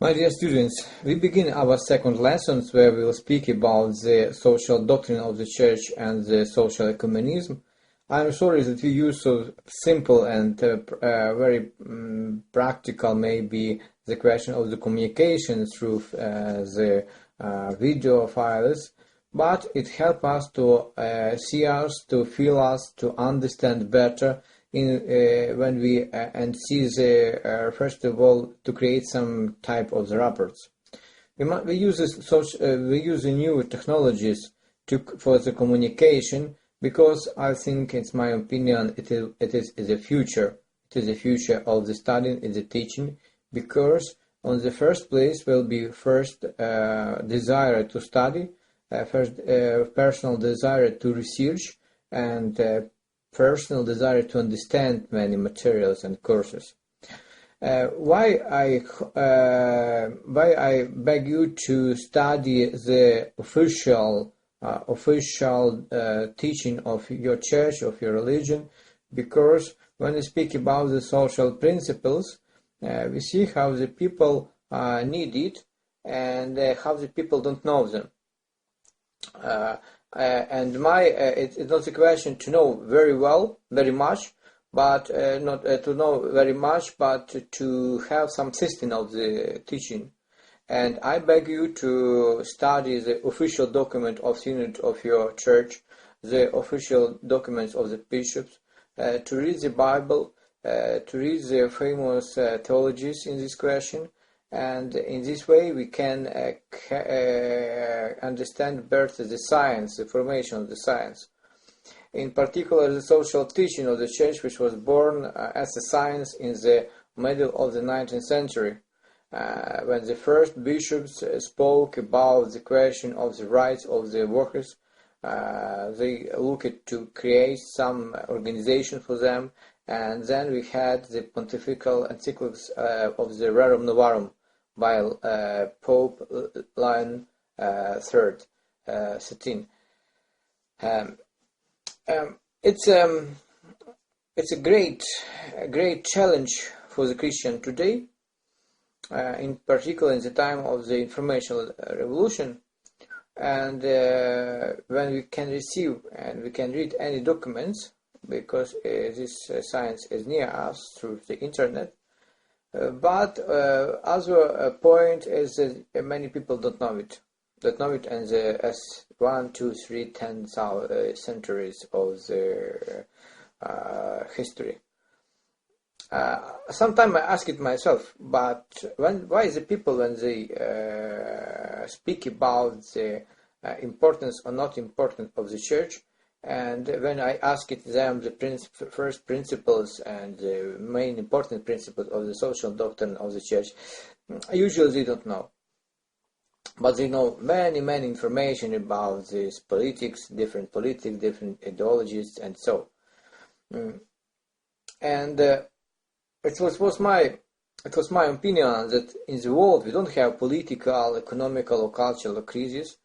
My dear students, we begin our second lessons where we will speak about the social doctrine of the Church and the social ecumenism. I am sorry that we use so simple and very practical maybe the question of the communication through the video files, but it helps us to see us, to feel us, to understand better when we and see the first of all to create some type of the reports. We use the new technologies for the communication because I think, it's my opinion, it is the future. It is the future of the studying and the teaching, because on the first place will be first desire to study, first personal desire to research, and personal desire to understand many materials and courses. Why I beg you to study the official teaching of your church, of your religion, because when we speak about the social principles, we see how the people need it and how the people don't know them. It's not a question to know very well, very much, but not to know very much, but to have some system of the teaching. And I beg you to study the official document of synod of your church, the official documents of the bishops, to read the Bible, to read the famous theologies in this question. And in this way we can understand better the science, the formation of the science. In particular, the social teaching of the Church, which was born as a science in the middle of the 19th century, when the first bishops spoke about the question of the rights of the workers. They looked to create some organization for them, and then we had the pontifical encyclics of the Rerum Novarum by Pope Lion III, 13. It's a great challenge for the Christian today, in particular in the time of the information revolution, and when we can receive and we can read any documents, because this science is near us through the internet. But other point is that many people don't know it, and as 1, 2, 3, 10 centuries of the history. Sometimes I ask it myself, but why the people, when they speak about the importance or not importance of the church, and when I ask it them the first principles and the main important principles of the social doctrine of the church, usually they don't know. But they know many information about this politics, different ideologies, and so. And it was my opinion that in the world we don't have political, economical, or cultural crisis,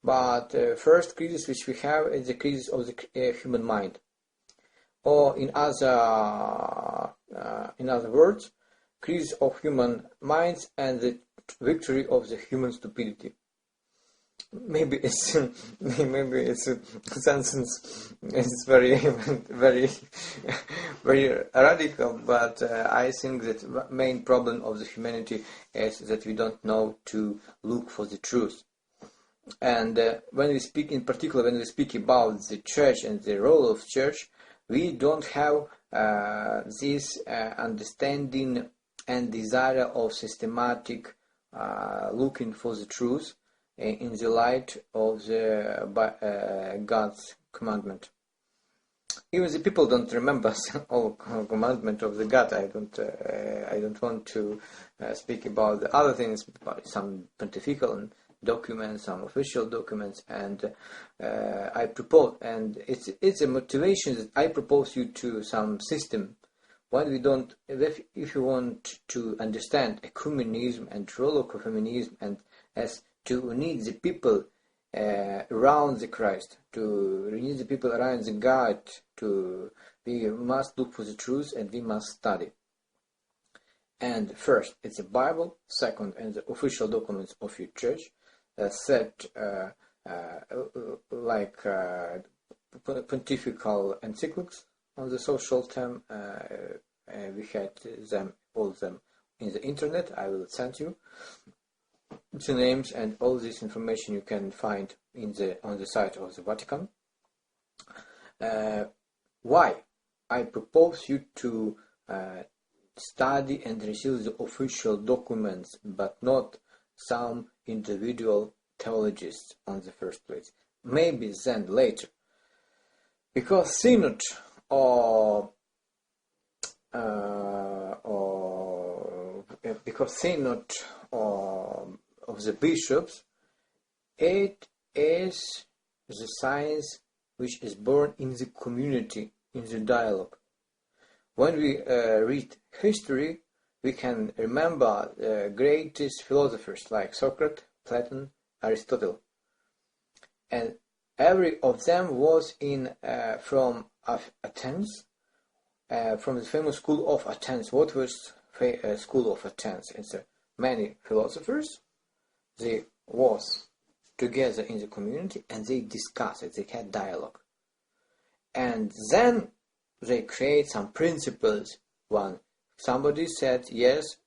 but first crisis which we have is the crisis of the human mind, or in other words, crisis of human minds and the victory of the human stupidity. Maybe it's a sentence. It's very radical, but I think that the main problem of the humanity is that we don't know to look for the truth. And when we speak, in particular, when we speak about the church and the role of church, we don't have this understanding and desire of systematic looking for the truth in the light of the God's commandment. Even the people don't remember all commandment of the God. I don't want to speak about the other things, but some pontifical documents, some official documents, and I propose, and it's a motivation that I propose you to some system. When we don't, if you want to understand ecumenism and role of ecumenism, and as to need the people around the Christ, to need the people around the God, we must look for the truth and we must study. And first, it's the Bible. Second, and the official documents of your church, set like pontifical encyclics on the social term. We had them, all of them, in the internet. I will send you the names, and all this information you can find on the site of the Vatican. Why? I propose you to study and receive the official documents, but not some individual theologians on the first place. Maybe then later. Because synod of the bishops, it is the science which is born in the community, in the dialogue. When we read history, we can remember the greatest philosophers like Socrates, Plato, Aristotle, and every of them was from Athens, from the famous school of Athens. What was school of Athens? It's many philosophers. They was together in the community and they discussed it. They had dialogue, and then they create some principles. One, somebody said yes,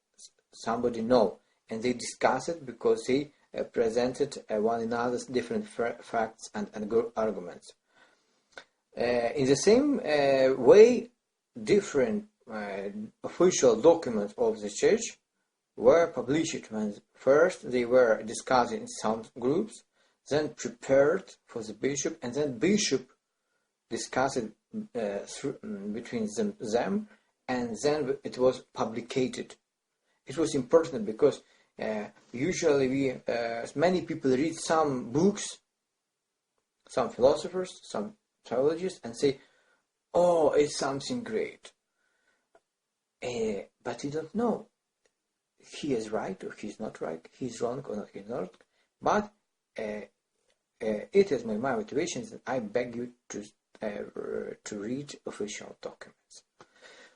somebody no, and they discuss it because they presented one another's different facts and arguments. In the same way, different official documents of the church were published. When first they were discussed in some groups, then prepared for the bishop, and then bishop discussed it between them, and then it was publicated. It was important because usually many people read some books, some philosophers, some theologians, and say, "Oh, it's something great," but you don't know he is right or he's not right, he's wrong or not, he's not. But it is my motivation that I beg you to read official documents.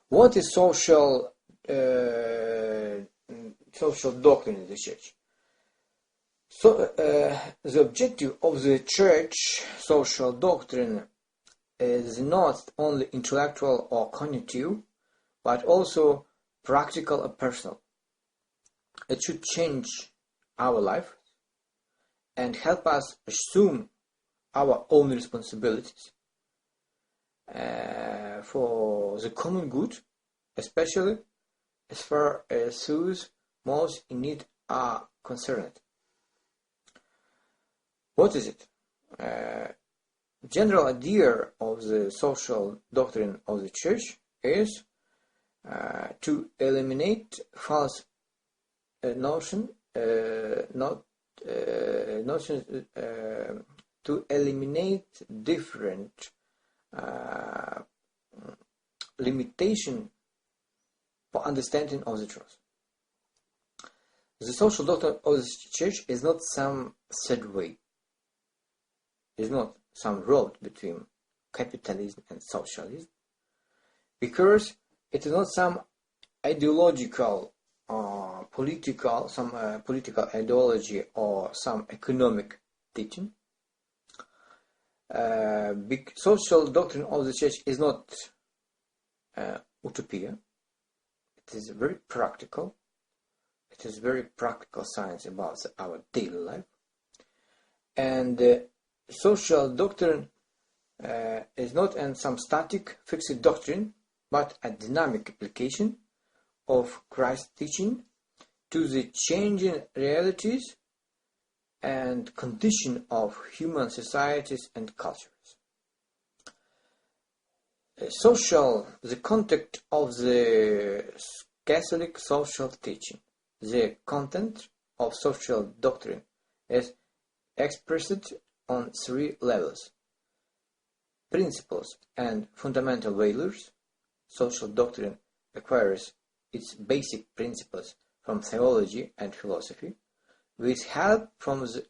What is social doctrine in the church? So the objective of the church social doctrine is not only intellectual or cognitive, but also practical and personal. It should change our life and help us assume our own responsibilities for the common good, especially as far as those most in need are concerned. What is it? General idea of the social doctrine of the church is to eliminate false notions, to eliminate different limitation for understanding of the truth. The social doctrine of the church is not some third way. It's not some road between capitalism and socialism, because it is not some ideological political ideology or some economic teaching. Social doctrine of the church is not utopia. It is very practical. It is very practical science about our daily life. And social doctrine is not some static fixed doctrine, but a dynamic application of Christ's teaching to the changing realities and condition of human societies and cultures. The content of the Catholic social teaching, the content of social doctrine is expressed on three levels: principles and fundamental values. Social doctrine acquires its basic principles from theology and philosophy, with help from the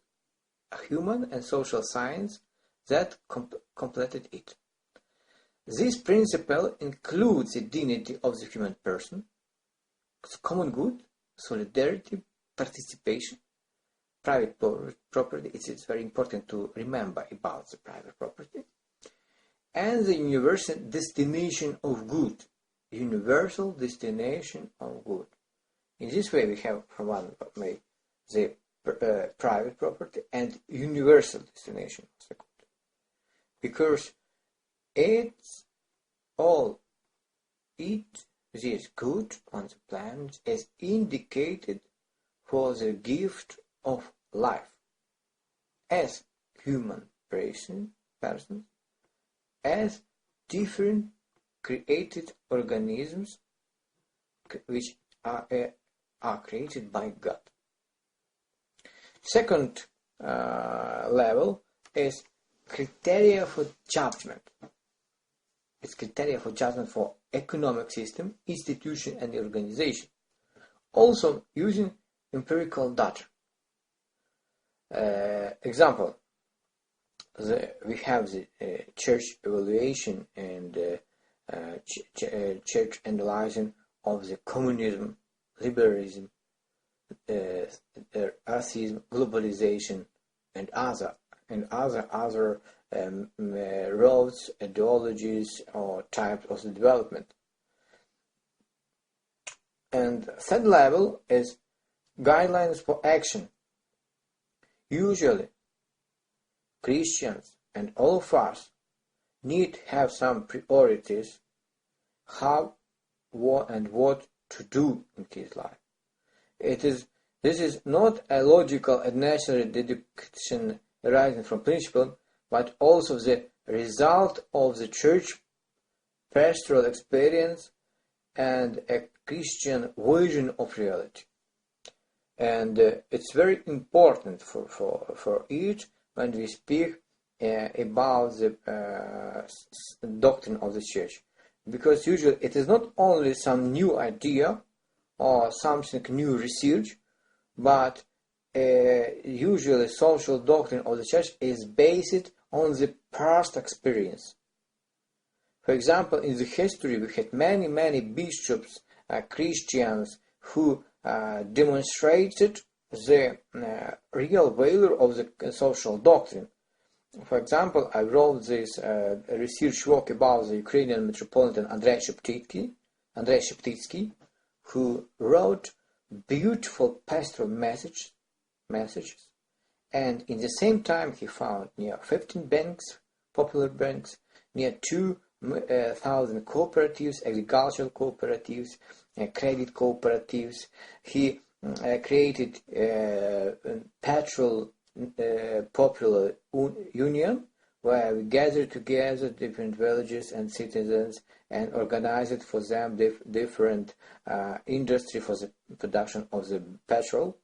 human and social science that completed it. This principle includes the dignity of the human person, common good, solidarity, participation, private property. It's very important to remember about the private property, and the universal destination of good. Universal destination of good. In this way, we have from one way the private property and universal destination of the good, because it's all this good on the planet is indicated for the gift of life as human persons, as different created organisms which are created by God. Second level is criteria for judgment. It's criteria for judgment for economic system, institution, and organization. Also using empirical data. Example, we have the church evaluation and church analyzing of the communism, liberalism, racism, globalization, and other roads, ideologies, or types of the development. And third level is guidelines for action. Usually, Christians and all of us need to have some priorities, how, what, and what to do in his life. This is not a logical and natural deduction arising from principle, but also the result of the church pastoral experience and a Christian vision of reality. And it's very important for it when we speak about the doctrine of the church, because usually it is not only some new idea or something new research, but usually social doctrine of the church is based on the past experience. For example, in the history we had many bishops, Christians, who demonstrated the real value of the social doctrine. For example, I wrote this research work about the Ukrainian Metropolitan Andrei Sheptytsky, who wrote beautiful pastoral messages, and in the same time he found near 15 banks, popular banks, near 2,000 cooperatives, agricultural cooperatives, credit cooperatives. He created popular union where we gather together different villages and citizens and organize it for them different industry for the production of the petrol,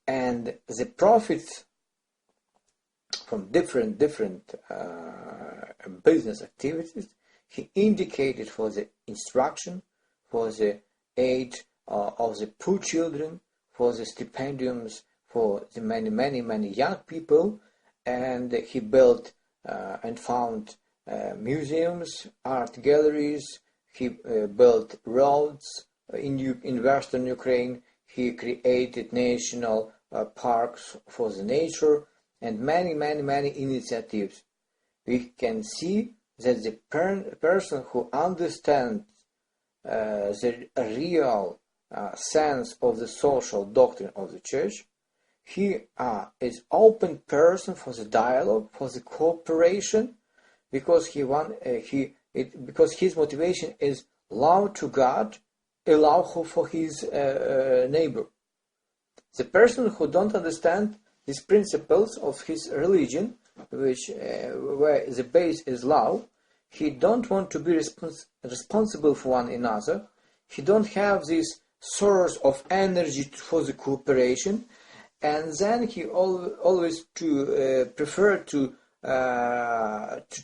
and the profits from different business activities he indicated for the instruction, for the aid of the poor children, for the stipendiums for the many young people, and he built and found museums, art galleries. He built roads in Western Ukraine. He created national parks for the nature, and many initiatives. We can see that the person who understands the real sense of the social doctrine of the church, he is open person for the dialogue, for the cooperation, because because his motivation is love to God, a love for his neighbor. The person who don't understand these principles of his religion, where the base is love, he don't want to be responsible for one another. He don't have this source of energy for the cooperation, and then he always prefer to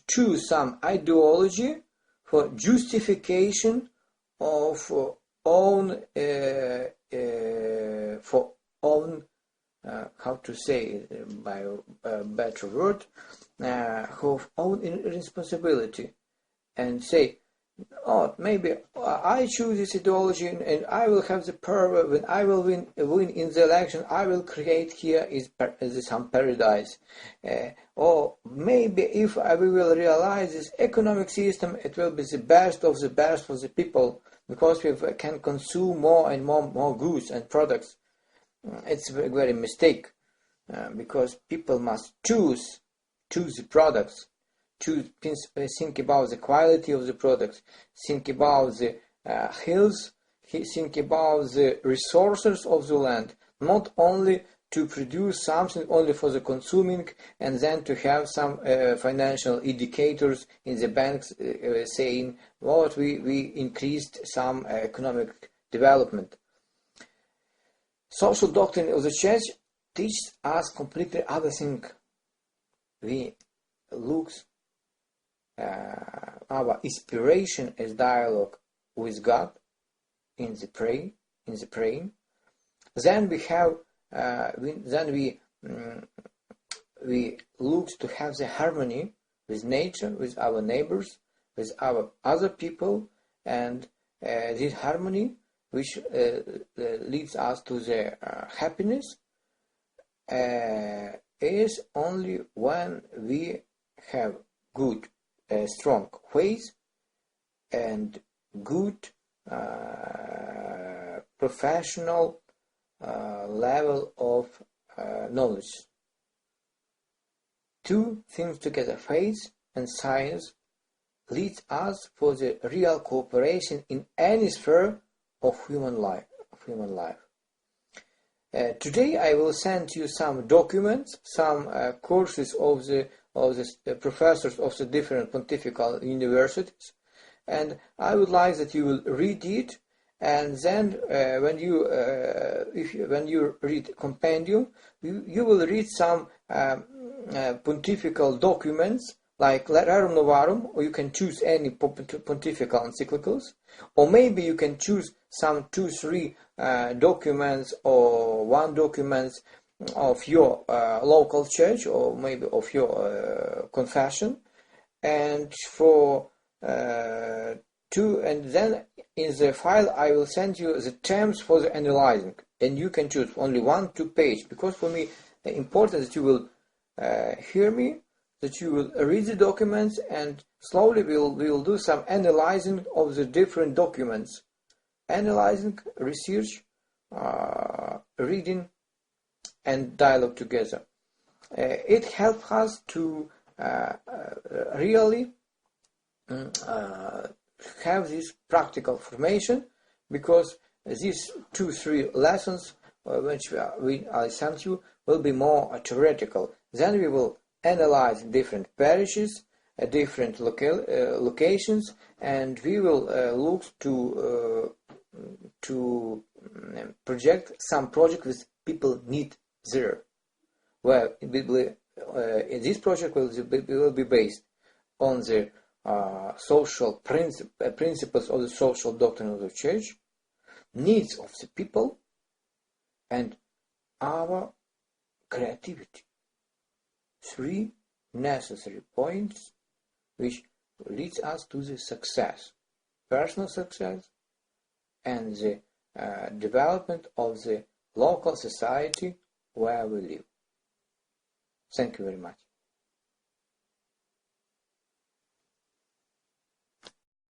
choose some ideology for justification of own how to say by a better word, of own responsibility, and say Oh, maybe I choose this ideology and I will have the power when I will win in the election. I will create here is some paradise. Or maybe if we will realize this economic system, it will be the best of the best for the people because we can consume more and more goods and products. It's a very mistake because people must choose the products. Think about the quality of the products, think about the health, think about the resources of the land, not only to produce something only for the consuming and then to have some financial indicators in the banks saying what we increased some economic development. Social doctrine of the church teaches us completely other thing. We look our inspiration as dialogue with God in the praying. Then we have we look to have the harmony with nature, with our neighbors, with our other people, and this harmony which leads us to the happiness is only when we have good strong faith and good professional level of knowledge. Two things together, faith and science, leads us for the real cooperation in any sphere of human life. Today I will send you some documents, some courses of the professors of the different pontifical universities, and I would like that you will read it, and then when you read compendium, you will read some pontifical documents like Rerum Novarum, or you can choose any pontifical encyclicals, or maybe you can choose some 2-3 documents or one document of your local church or maybe of your confession, and for and then in the file I will send you the terms for the analyzing, and you can choose only 1-2 page, because for me important that you will hear me, that you will read the documents, and slowly we will do some analyzing of the different documents, analyzing, research, reading, and dialogue together. It helps us to really have this practical formation, because these 2-3 lessons which I sent you will be more theoretical. Then we will analyze different parishes, different locations, and we will look to project some project with people need there. Well, this project will be based on the social principles of the social doctrine of the Church, needs of the people, and our creativity. 3 necessary points which leads us to the success, personal success, and the development of the local society where we live. Thank you very much.